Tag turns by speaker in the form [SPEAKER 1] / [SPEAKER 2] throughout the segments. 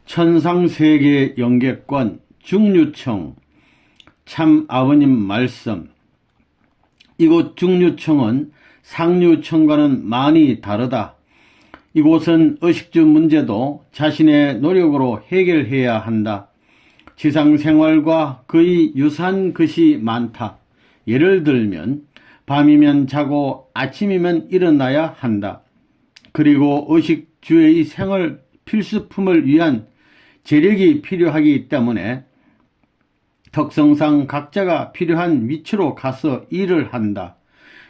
[SPEAKER 1] 천상세계 영계권 중류청 참 아버님 말씀. 이곳 중류청은 상류청과는 많이 다르다. 이곳은 의식주 문제도 자신의 노력으로 해결해야 한다. 지상생활과 거의 유사한 것이 많다. 예를 들면 밤이면 자고 아침이면 일어나야 한다. 그리고 의식주의 생활 필수품을 위한 재력이 필요하기 때문에 특성상 각자가 필요한 위치로 가서 일을 한다.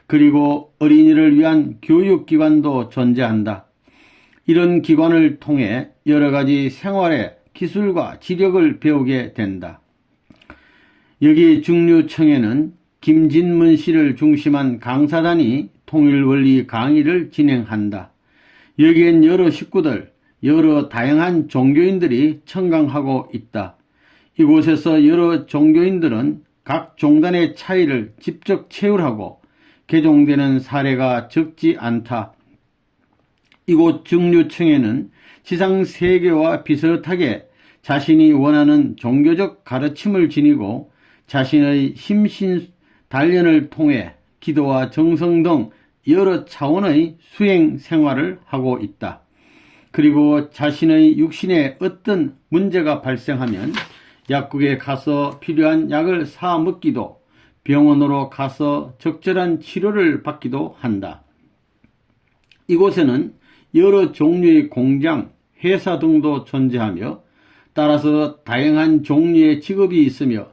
[SPEAKER 1] 그리고 어린이를 위한 교육기관도 존재한다. 이런 기관을 통해 여러가지 생활의 기술과 지력을 배우게 된다. 여기 중류청에는 김진문 씨를 중심한 강사단이 통일원리 강의를 진행한다. 여기엔 여러 식구들, 여러 다양한 종교인들이 청강하고 있다. 이곳에서 여러 종교인들은 각 종단의 차이를 직접 체울하고 개종되는 사례가 적지 않다. 이곳 중류청에는 지상세계와 비슷하게 자신이 원하는 종교적 가르침을 지니고 자신의 심신 단련을 통해 기도와 정성 등 여러 차원의 수행 생활을 하고 있다. 그리고 자신의 육신에 어떤 문제가 발생하면 약국에 가서 필요한 약을 사 먹기도, 병원으로 가서 적절한 치료를 받기도 한다. 이곳에는 여러 종류의 공장, 회사 등도 존재하며 따라서 다양한 종류의 직업이 있으며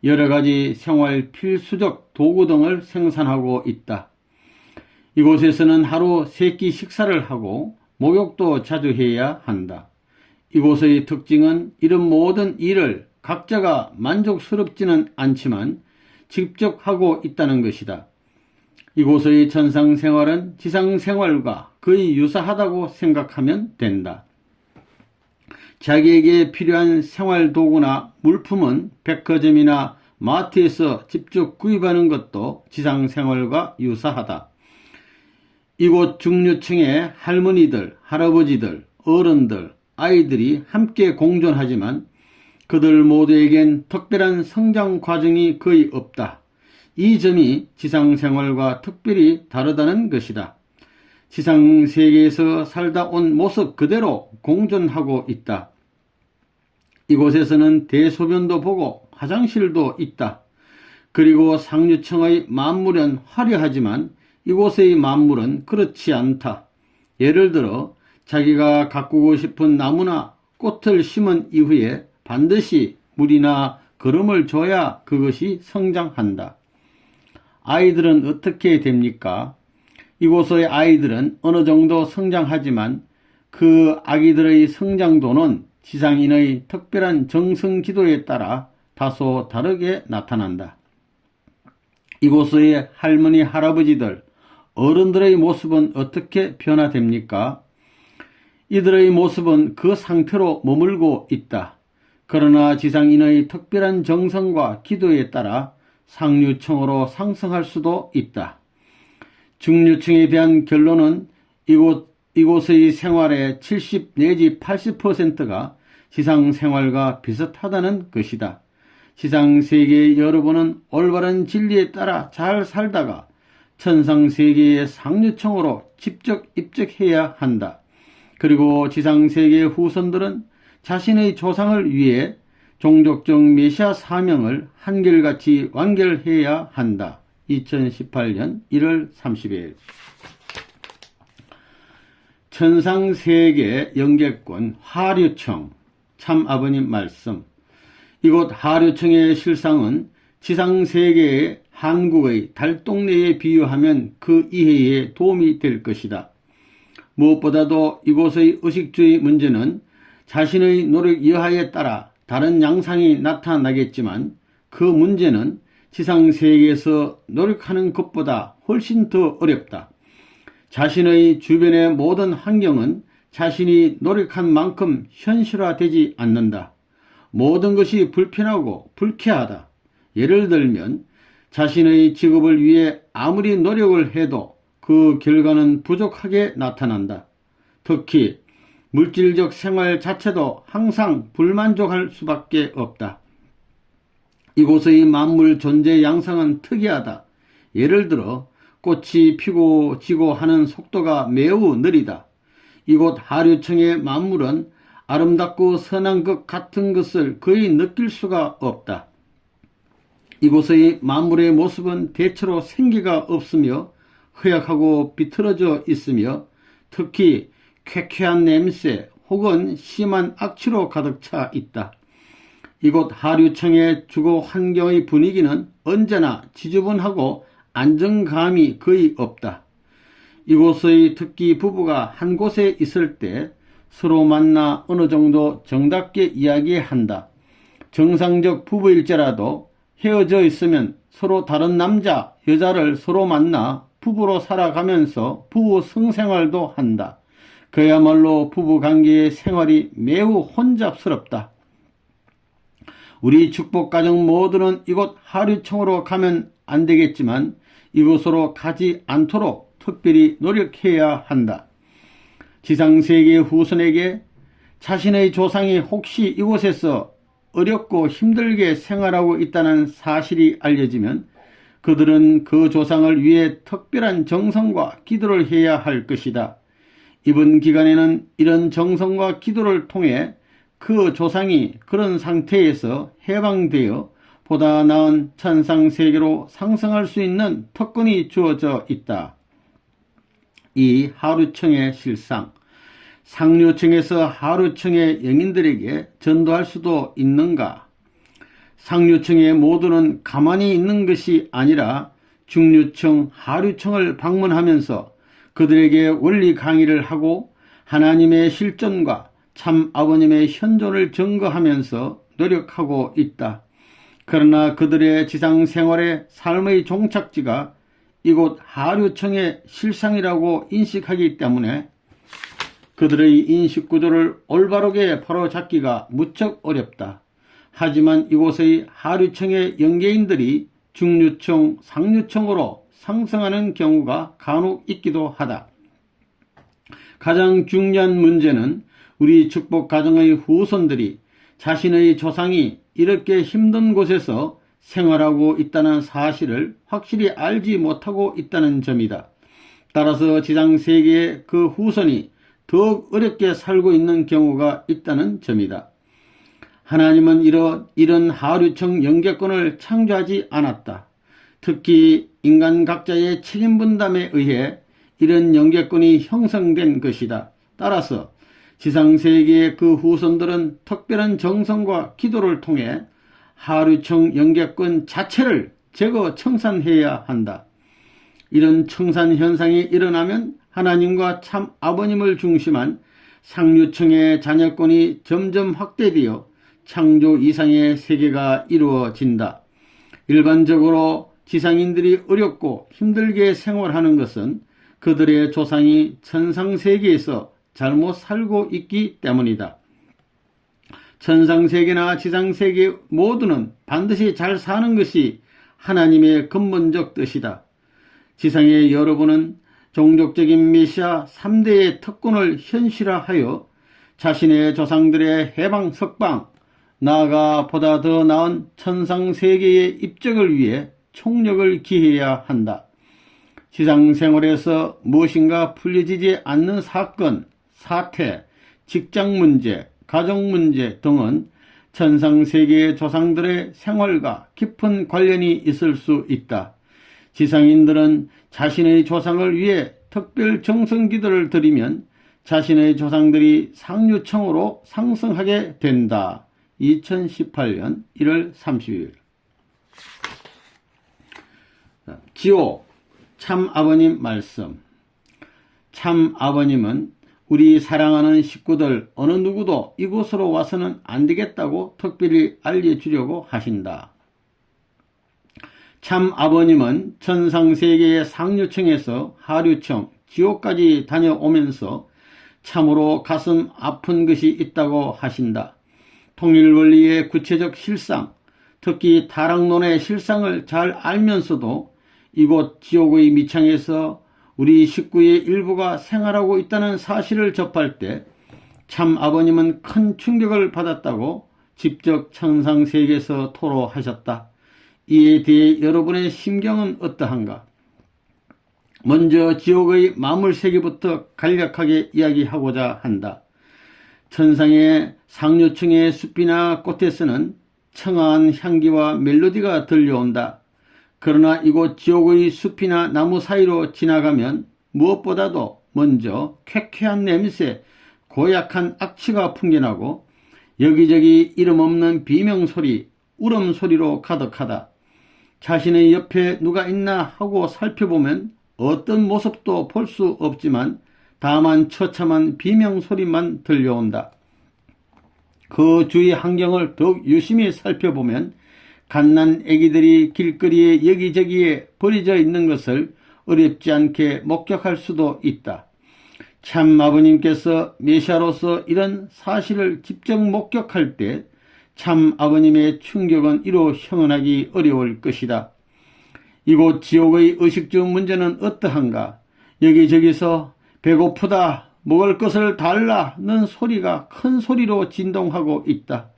[SPEAKER 1] 여러가지 생활 필수적 도구 등을 생산하고 있다. 이곳에서는 하루 3끼 식사를 하고 목욕도 자주 해야 한다. 이곳의 특징은 이런 모든 일을 각자가 만족스럽지는 않지만 직접 하고 있다는 것이다. 이곳의 천상생활은 지상생활과 거의 유사하다고 생각하면 된다. 자기에게 필요한 생활도구나 물품은 백화점이나 마트에서 직접 구입하는 것도 지상생활과 유사하다. 이곳 중류층의 할머니들, 할아버지들, 어른들, 아이들이 함께 공존하지만 그들 모두에겐 특별한 성장 과정이 거의 없다. 이 점이 지상생활과 특별히 다르다는 것이다. 지상세계에서 살다 온 모습 그대로 공존하고 있다. 이곳에서는 대소변도 보고 화장실도 있다. 그리고 상류층의 만물은 화려하지만 이곳의 만물은 그렇지 않다. 예를 들어 자기가 가꾸고 싶은 나무나 꽃을 심은 이후에 반드시 물이나 거름을 줘야 그것이 성장한다. 아이들은 어떻게 됩니까? 이곳의 아이들은 어느 정도 성장하지만 그 아기들의 성장도는 지상인의 특별한 정성기도에 따라 다소 다르게 나타난다. 이곳의 할머니, 할아버지들, 어른들의 모습은 어떻게 변화됩니까? 이들의 모습은 그 상태로 머물고 있다. 그러나 지상인의 특별한 정성과 기도에 따라 상류층으로 상승할 수도 있다. 중류층에 대한 결론은 이곳의 생활의 70 내지 80%가 지상생활과 비슷하다는 것이다. 지상세계의 여러분은 올바른 진리에 따라 잘 살다가 천상세계의 상류층으로 직접 입적해야 한다. 그리고 지상세계의 후손들은 자신의 조상을 위해 종족적 메시아 사명을 한결같이 완결해야 한다. 2018년 1월 30일 천상세계 영계권 하류청 참 아버님 말씀. 이곳 하류청의 실상은 지상세계의 한국의 달동네에 비유하면 그 이해에 도움이 될 것이다. 무엇보다도 이곳의 의식주의 문제는 자신의 노력 여하에 따라 다른 양상이 나타나겠지만 그 문제는 지상세계에서 노력하는 것보다 훨씬 더 어렵다. 자신의 주변의 모든 환경은 자신이 노력한 만큼 현실화되지 않는다. 모든 것이 불편하고 불쾌하다. 예를 들면 자신의 직업을 위해 아무리 노력을 해도 그 결과는 부족하게 나타난다. 특히 물질적 생활 자체도 항상 불만족할 수밖에 없다. 이곳의 만물 존재 양상은 특이하다. 예를 들어 꽃이 피고 지고 하는 속도가 매우 느리다. 이곳 하류청의 만물은 아름답고 선한 것 같은 것을 거의 느낄 수가 없다. 이곳의 만물의 모습은 대체로 생기가 없으며 허약하고 비틀어져 있으며 특히 쾌쾌한 냄새 혹은 심한 악취로 가득 차 있다. 이곳 하류청의 주거 환경의 분위기는 언제나 지저분하고 안정감이 거의 없다. 이곳의 특히 부부가 한 곳에 있을 때 서로 만나 어느 정도 정답게 이야기한다. 정상적 부부일지라도 헤어져 있으면 서로 다른 남자, 여자를 서로 만나 부부로 살아가면서 부부 성생활도 한다. 그야말로 부부관계의 생활이 매우 혼잡스럽다. 우리 축복가정 모두는 이곳 하류청으로 가면 안 되겠지만 이곳으로 가지 않도록 특별히 노력해야 한다. 지상세계 후손에게 자신의 조상이 혹시 이곳에서 어렵고 힘들게 생활하고 있다는 사실이 알려지면 그들은 그 조상을 위해 특별한 정성과 기도를 해야 할 것이다. 이번 기간에는 이런 정성과 기도를 통해 그 조상이 그런 상태에서 해방되어 보다 나은 천상세계로 상승할 수 있는 특권이 주어져 있다. 이 하류청의 실상, 상류청에서 하류청의 영인들에게 전도할 수도 있는가? 상류청의 모두는 가만히 있는 것이 아니라 중류청, 하류청을 방문하면서 그들에게 원리 강의를 하고 하나님의 실존과 참 아버님의 현존을 증거하면서 노력하고 있다. 그러나 그들의 지상생활의 삶의 종착지가 이곳 하류청의 실상이라고 인식하기 때문에 그들의 인식구조를 올바르게 바로잡기가 무척 어렵다. 하지만 이곳의 하류청의 영계인들이 중류청, 상류청으로 상승하는 경우가 간혹 있기도 하다. 가장 중요한 문제는 우리 축복가정의 후손들이 자신의 조상이 이렇게 힘든 곳에서 생활하고 있다는 사실을 확실히 알지 못하고 있다는 점이다. 따라서 지상세계의 그 후손이 더욱 어렵게 살고 있는 경우가 있다는 점이다. 하나님은 이런 하류청 영계권을 창조하지 않았다. 특히 인간 각자의 책임분담에 의해 이런 영계권이 형성된 것이다. 따라서 지상세계의 그 후손들은 특별한 정성과 기도를 통해 하류청 영계권 자체를 제거 청산해야 한다. 이런 청산 현상이 일어나면 하나님과 참 아버님을 중심한 상류청의 자녀권이 점점 확대되어 창조 이상의 세계가 이루어진다. 일반적으로 지상인들이 어렵고 힘들게 생활하는 것은 그들의 조상이 천상세계에서 잘못 살고 있기 때문이다. 천상세계나 지상세계 모두는 반드시 잘 사는 것이 하나님의 근본적 뜻이다. 지상의 여러분은 종족적인 메시아 3대의 특권을 현실화하여 자신의 조상들의 해방 석방, 나아가 보다 더 나은 천상세계의 입적을 위해 총력을 기해야 한다. 지상생활에서 무엇인가 풀려지지 않는 사건, 사태, 직장문제, 가정문제 등은 천상세계의 조상들의 생활과 깊은 관련이 있을 수 있다. 지상인들은 자신의 조상을 위해 특별 정성기도를 드리면 자신의 조상들이 상류청으로 상승하게 된다. 2018년 1월 30일 지옥 참 아버님 말씀. 참 아버님은 우리 사랑하는 식구들 어느 누구도 이곳으로 와서는 안 되겠다고 특별히 알려주려고 하신다. 참 아버님은 천상세계의 상류청에서 하류청, 지옥까지 다녀오면서 참으로 가슴 아픈 것이 있다고 하신다. 통일원리의 구체적 실상, 특히 타락론의 실상을 잘 알면서도 이곳 지옥의 미창에서 우리 식구의 일부가 생활하고 있다는 사실을 접할 때 참 아버님은 큰 충격을 받았다고 직접 천상세계에서 토로하셨다. 이에 대해 여러분의 심경은 어떠한가? 먼저 지옥의 마물세계부터 간략하게 이야기하고자 한다. 천상의 상류층의 숲이나 꽃에서는 청아한 향기와 멜로디가 들려온다. 그러나 이곳 지옥의 숲이나 나무 사이로 지나가면 무엇보다도 먼저 쾌쾌한 냄새, 고약한 악취가 풍겨나고 여기저기 이름 없는 비명소리, 울음소리로 가득하다. 자신의 옆에 누가 있나 하고 살펴보면 어떤 모습도 볼 수 없지만 다만 처참한 비명소리만 들려온다. 그 주위 환경을 더욱 유심히 살펴보면 갓난 아기들이 길거리에 여기저기에 버려져 있는 것을 어렵지 않게 목격할 수도 있다. 참 아버님께서 메시아로서 이런 사실을 직접 목격할 때 참 아버님의 충격은 이로 형언하기 어려울 것이다. 이곳 지옥의 의식주 문제는 어떠한가? 여기저기서 배고프다, 먹을 것을 달라는 소리가 큰 소리로 진동하고 있다.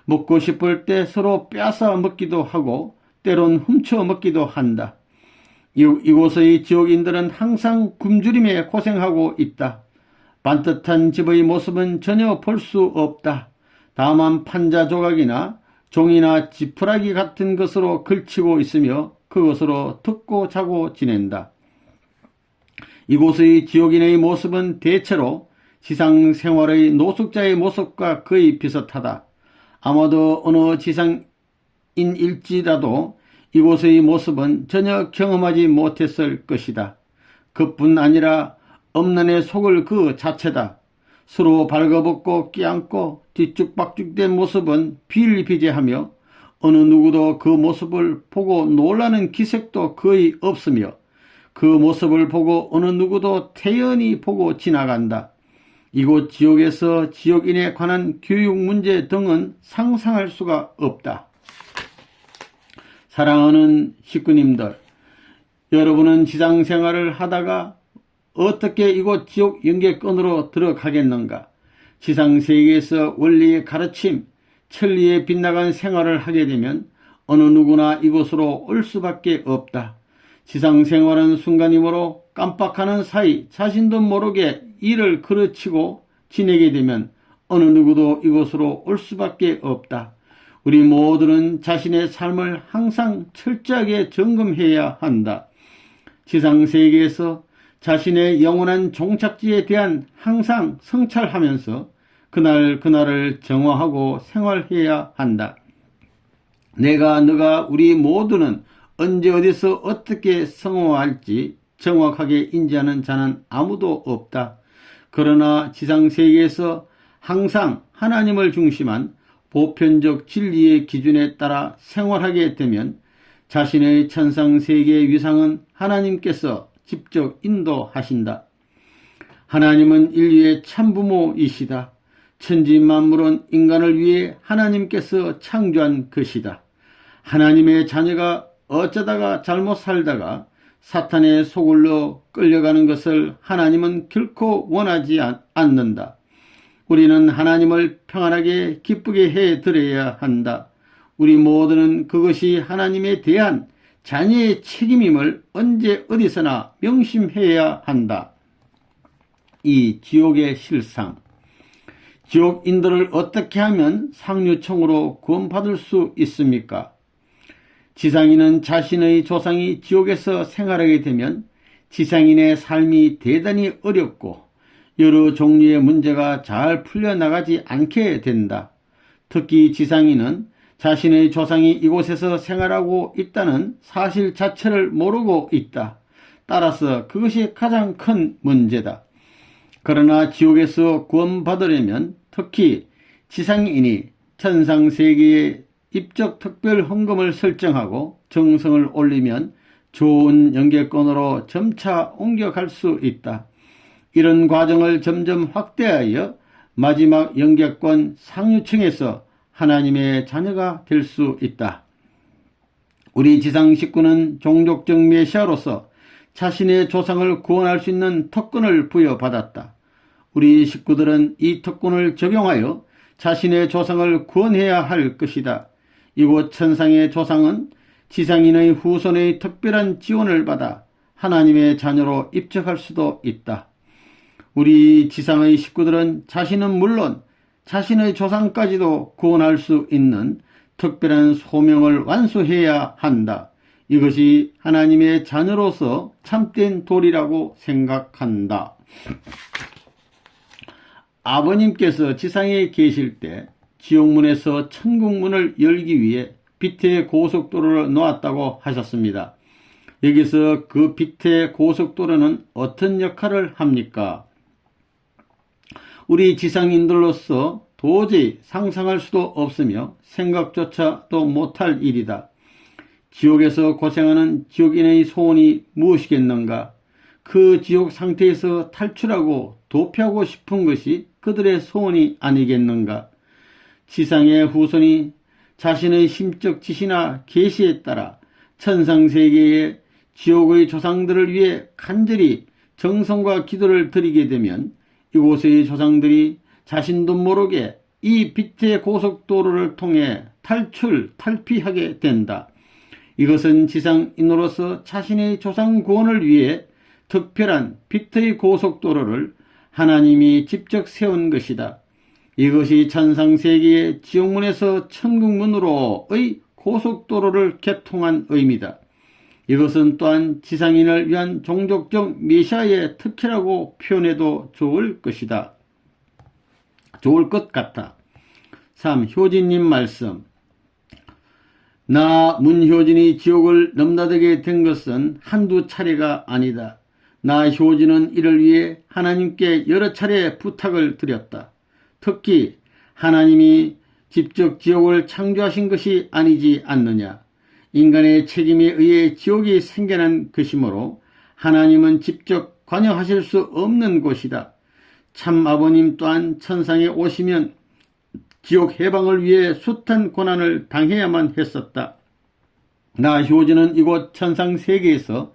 [SPEAKER 1] 먹고 싶을 때 서로 빼앗아 먹기도 하고 때론 훔쳐 먹기도 한다. 이곳의 지옥인들은 항상 굶주림에 고생하고 있다. 반듯한 집의 모습은 전혀 볼 수 없다. 다만 판자 조각이나 종이나 지푸라기 같은 것으로 걸치고 있으며 그것으로 듣고 자고 지낸다. 이곳의 지옥인의 모습은 대체로 지상생활의 노숙자의 모습과 거의 비슷하다. 아마도 어느 지상인일지라도 이곳의 모습은 전혀 경험하지 못했을 것이다. 그뿐 아니라 엄난의 속을 그 자체다. 서로 발가벗고 끼안고 뒤죽박죽된 모습은 비일비재하며 어느 누구도 그 모습을 보고 놀라는 기색도 거의 없으며 그 모습을 보고 어느 누구도 태연히 보고 지나간다. 이곳 지옥에서 지옥인에 관한 교육 문제 등은 상상할 수가 없다. 사랑하는 식구님들, 여러분은 지상생활을 하다가 어떻게 이곳 지옥 연계권으로 들어가겠는가? 지상세계에서 원리의 가르침, 천리에 빗나간 생활을 하게 되면 어느 누구나 이곳으로 올 수밖에 없다. 지상생활은 순간이므로 깜빡하는 사이 자신도 모르게 일을 그르치고 지내게 되면 어느 누구도 이곳으로 올 수밖에 없다. 우리 모두는 자신의 삶을 항상 철저하게 점검해야 한다. 지상세계에서 자신의 영원한 종착지에 대한 항상 성찰하면서 그날을 정화하고 생활해야 한다. 내가, 너가, 우리 모두는 언제 어디서 어떻게 성화할지 정확하게 인지하는 자는 아무도 없다. 그러나 지상세계에서 항상 하나님을 중심한 보편적 진리의 기준에 따라 생활하게 되면 자신의 천상세계의 위상은 하나님께서 직접 인도하신다. 하나님은 인류의 참부모이시다. 천지만물은 인간을 위해 하나님께서 창조한 것이다. 하나님의 자녀가 어쩌다가 잘못 살다가 사탄의 소굴로 끌려가는 것을 하나님은 결코 원하지 않는다. 우리는 하나님을 평안하게 기쁘게 해드려야 한다. 우리 모두는 그것이 하나님에 대한 자녀의 책임임을 언제 어디서나 명심해야 한다. 이 지옥의 실상. 지옥인들을 어떻게 하면 상류층으로 구원받을 수 있습니까? 지상인은 자신의 조상이 지옥에서 생활하게 되면 지상인의 삶이 대단히 어렵고 여러 종류의 문제가 잘 풀려나가지 않게 된다. 특히 지상인은 자신의 조상이 이곳에서 생활하고 있다는 사실 자체를 모르고 있다. 따라서 그것이 가장 큰 문제다. 그러나 지옥에서 구원받으려면 특히 지상인이 천상세계에 입적 특별 헌금을 설정하고 정성을 올리면 좋은 연계권으로 점차 옮겨갈 수 있다. 이런 과정을 점점 확대하여 마지막 연계권 상류층에서 하나님의 자녀가 될 수 있다. 우리 지상 식구는 종족적 메시아로서 자신의 조상을 구원할 수 있는 특권을 부여받았다. 우리 식구들은 이 특권을 적용하여 자신의 조상을 구원해야 할 것이다. 이곳 천상의 조상은 지상인의 후손의 특별한 지원을 받아 하나님의 자녀로 입적할 수도 있다. 우리 지상의 식구들은 자신은 물론 자신의 조상까지도 구원할 수 있는 특별한 소명을 완수해야 한다. 이것이 하나님의 자녀로서 참된 도리라고 생각한다. 아버님께서 지상에 계실 때 지옥문에서 천국문을 열기 위해 빛의 고속도로를 놓았다고 하셨습니다. 여기서 그 빛의 고속도로는 어떤 역할을 합니까? 우리 지상인들로서 도저히 상상할 수도 없으며 생각조차도 못할 일이다. 지옥에서 고생하는 지옥인의 소원이 무엇이겠는가? 그 지옥 상태에서 탈출하고 도피하고 싶은 것이 그들의 소원이 아니겠는가? 지상의 후손이 자신의 심적 지시나 계시에 따라 천상세계의 지옥의 조상들을 위해 간절히 정성과 기도를 드리게 되면 이곳의 조상들이 자신도 모르게 이 빛의 고속도로를 통해 탈피하게 된다. 이것은 지상인으로서 자신의 조상 구원을 위해 특별한 빛의 고속도로를 하나님이 직접 세운 것이다. 이것이 천상세계의 지옥문에서 천국문으로의 고속도로를 개통한 의미다. 이것은 또한 지상인을 위한 종족적 메시아의 특혜라고 표현해도 좋을 것 같다. 3. 효진님 말씀. 나 문효진이 지옥을 넘나들게 된 것은 한두 차례가 아니다. 나 효진은 이를 위해 하나님께 여러 차례 부탁을 드렸다. 특히 하나님이 직접 지옥을 창조하신 것이 아니지 않느냐. 인간의 책임에 의해 지옥이 생겨난 것이므로 하나님은 직접 관여하실 수 없는 곳이다. 참 아버님 또한 천상에 오시면 지옥 해방을 위해 숱한 고난을 당해야만 했었다. 나 효진은 이곳 천상세계에서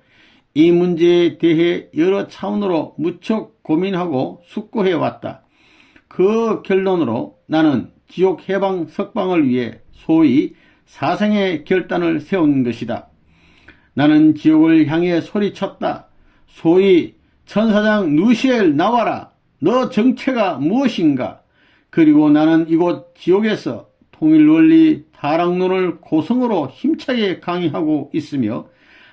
[SPEAKER 1] 이 문제에 대해 여러 차원으로 무척 고민하고 숙고해왔다. 그 결론으로 나는 지옥 해방 석방을 위해 소위 사생의 결단을 세운 것이다. 나는 지옥을 향해 소리쳤다. 소위 천사장 누시엘 나와라. 너 정체가 무엇인가? 그리고 나는 이곳 지옥에서 통일원리 타락론을 고성으로 힘차게 강의하고 있으며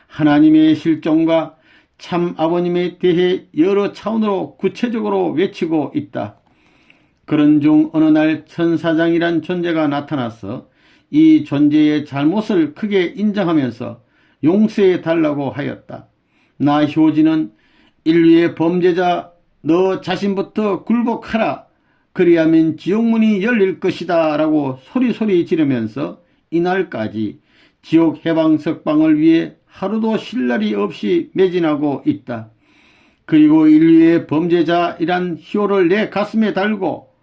[SPEAKER 1] 하나님의 실존과 참 아버님에 대해 여러 차원으로 구체적으로 외치고 있다. 그런 중 어느 날 천사장이란 존재가 나타나서 이 존재의 잘못을 크게 인정하면서 용서해 달라고 하였다. 나 효진은 인류의 범죄자 너 자신부터 굴복하라. 그리하면 지옥문이 열릴 것이다 라고 소리 지르면서 이날까지 지옥 해방 석방을 위해 하루도 쉴 날이 없이 매진하고 있다. 그리고 인류의 범죄자이란 희호를 내 가슴에 달고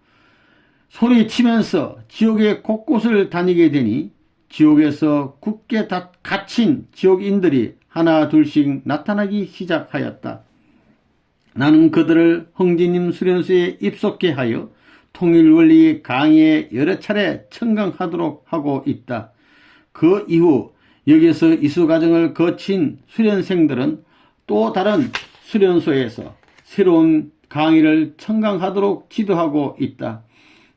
[SPEAKER 1] 소리치면서 지옥의 곳곳을 다니게 되니 지옥에서 굳게 갇힌 지옥인들이 하나 둘씩 나타나기 시작하였다. 나는 그들을 흥진님 수련소에 입속케 하여 통일원리 강의에 여러 차례 청강하도록 하고 있다. 그 이후 여기서 이수과정을 거친 수련생들은 또 다른 수련소에서 새로운 강의를 청강하도록 지도하고 있다.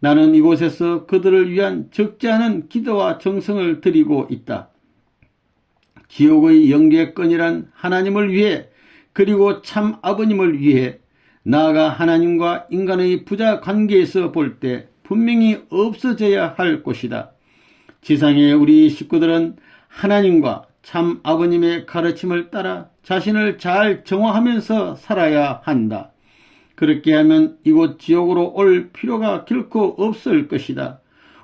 [SPEAKER 1] 나는 이곳에서 그들을 위한 적지 않은 기도와 정성을 드리고 있다. 지옥의 영계권이란 하나님을 위해 그리고 참 아버님을 위해 나아가 하나님과 인간의 부자 관계에서 볼 때 분명히 없어져야 할 곳이다. 지상의 우리 식구들은 하나님과 참 아버님의 가르침을 따라 자신을 잘 정화하면서 살아야 한다. 그렇게 하면 이곳 지옥으로 올 필요가 결코 없을 것이다.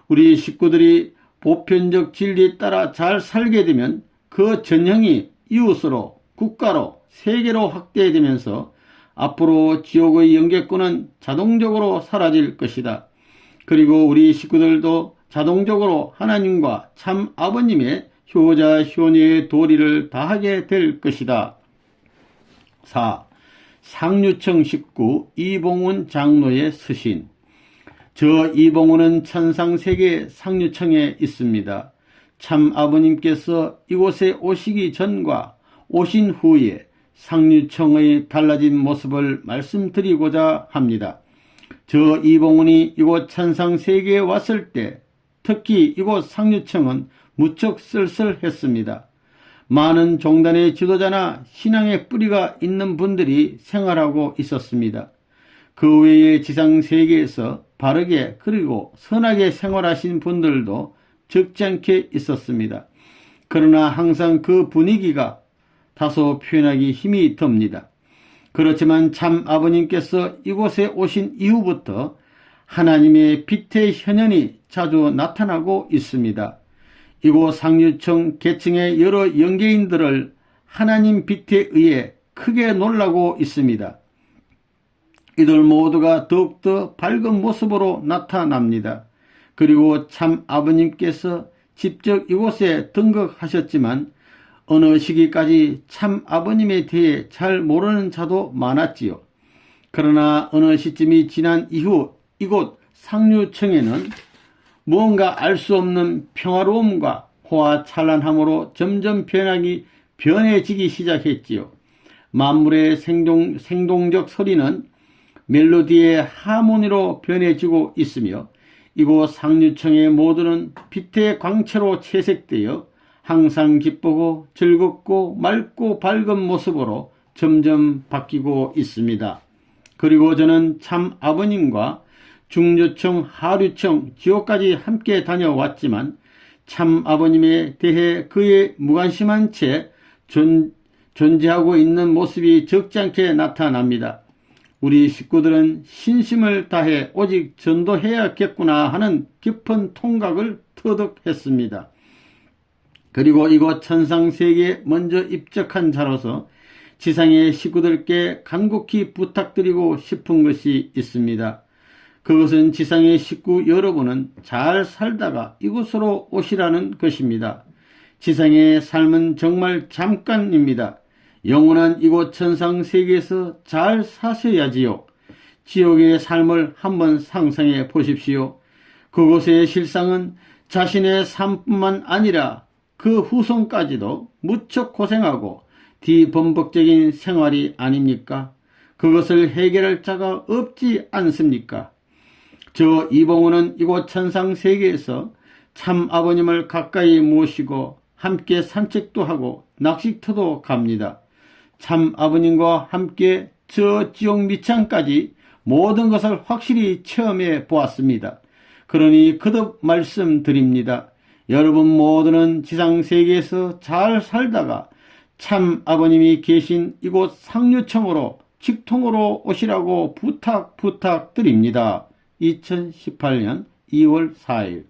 [SPEAKER 1] 우리 식구들이 보편적 진리에 따라 잘 살게 되면 그 전형이 이웃으로, 국가로, 세계로 확대되면서 앞으로 지옥의 영계권은 자동적으로 사라질 것이다. 그리고 우리 식구들도 자동적으로 하나님과 참 아버님의 효자 효녀의 도리를 다하게 될 것이다. 4. 상류청 식구 이봉훈 장로의 서신. 저 이봉훈은 천상세계 상류청에 있습니다. 참 아버님께서 이곳에 오시기 전과 오신 후에 상류청의 달라진 모습을 말씀드리고자 합니다. 저 이봉훈이 이곳 천상세계에 왔을 때 특히 이곳 상류청은 무척 쓸쓸했습니다. 많은 종단의 지도자나 신앙의 뿌리가 있는 분들이 생활하고 있었습니다. 그 외에 지상세계에서 바르게 그리고 선하게 생활하신 분들도 적지 않게 있었습니다. 그러나 항상 그 분위기가 다소 표현하기 힘이 듭니다. 그렇지만 참 아버님께서 이곳에 오신 이후부터 하나님의 빛의 현현이 자주 나타나고 있습니다. 이곳 상류청 계층의 여러 영계인들을 하나님 빛에 의해 크게 놀라고 있습니다. 이들 모두가 더욱더 밝은 모습으로 나타납니다. 그리고 참 아버님께서 직접 이곳에 등극하셨지만 어느 시기까지 참 아버님에 대해 잘 모르는 자도 많았지요. 그러나 어느 시점이 지난 이후 이곳 상류청에는 무언가 알 수 없는 평화로움과 호화찬란함으로 점점 변해지기 시작했지요. 만물의 생동적 소리는 멜로디의 하모니로 변해지고 있으며 이곳 상류청의 모두는 빛의 광채로 채색되어 항상 기쁘고 즐겁고 맑고 밝은 모습으로 점점 바뀌고 있습니다. 그리고 저는 참 아버님과 중류청, 하류청, 지옥까지 함께 다녀왔지만 참 아버님에 대해 그의 무관심한 채 존재하고 있는 모습이 적지 않게 나타납니다. 우리 식구들은 신심을 다해 오직 전도해야겠구나 하는 깊은 통각을 터득했습니다. 그리고 이곳 천상세계에 먼저 입적한 자로서 지상의 식구들께 간곡히 부탁드리고 싶은 것이 있습니다. 그것은 지상의 식구 여러분은 잘 살다가 이곳으로 오시라는 것입니다. 지상의 삶은 정말 잠깐입니다. 영원한 이곳 천상세계에서 잘 사셔야지요. 지옥의 삶을 한번 상상해 보십시오. 그곳의 실상은 자신의 삶뿐만 아니라 그 후손까지도 무척 고생하고 뒤범벅적인 생활이 아닙니까? 그것을 해결할 자가 없지 않습니까? 저 이봉훈은 이곳 천상세계에서 참 아버님을 가까이 모시고 함께 산책도 하고 낚시터도 갑니다. 참 아버님과 함께 저 지옥 밑창까지 모든 것을 확실히 체험해 보았습니다. 그러니 거듭 말씀드립니다. 여러분 모두는 지상세계에서 잘 살다가 참 아버님이 계신 이곳 상류청으로 직통으로 오시라고 부탁드립니다. 2018년 2월 4일